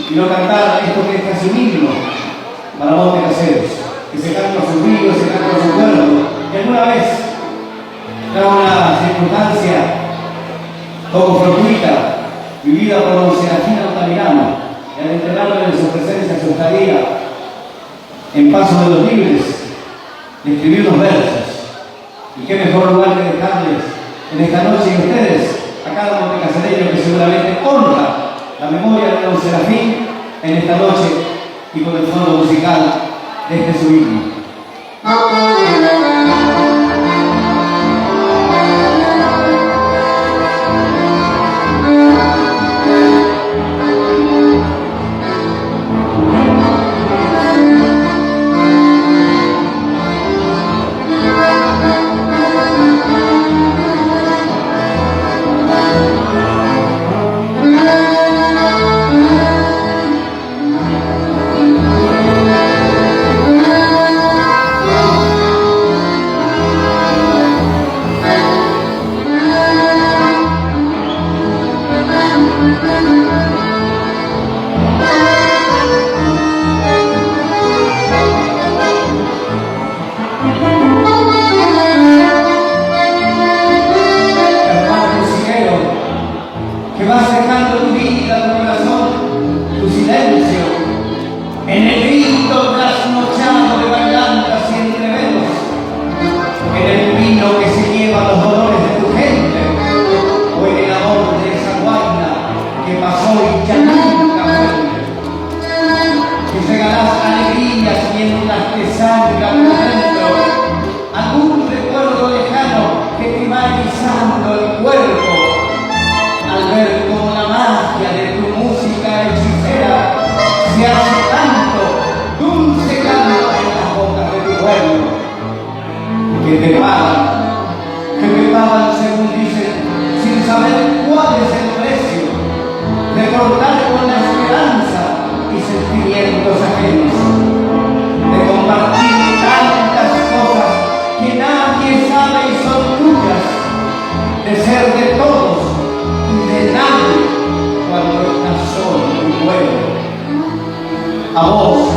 y no cantar esto que es casi un himno para Monte Caseros, que se canta a sus ríos, se canta a su pueblo, y alguna vez, da una circunstancia poco fortuita, vivida por don Serafín Altamirano, y al enterarlo en su presencia, su estadía, en Paso de los Libres, le escribí unos versos. Y qué mejor lugar que dejarles en esta noche y ustedes, a cada montecasereño que seguramente honra la memoria de don Serafín en esta noche y con el fondo musical de este su himno. Que te pagan, según dicen, sin saber cuál es el precio de cortar con la esperanza y sentimientos ajenos, de compartir tantas cosas que nadie sabe y son tuyas, de ser de todos y de nadie cuando estás solo y vuelvo. A vos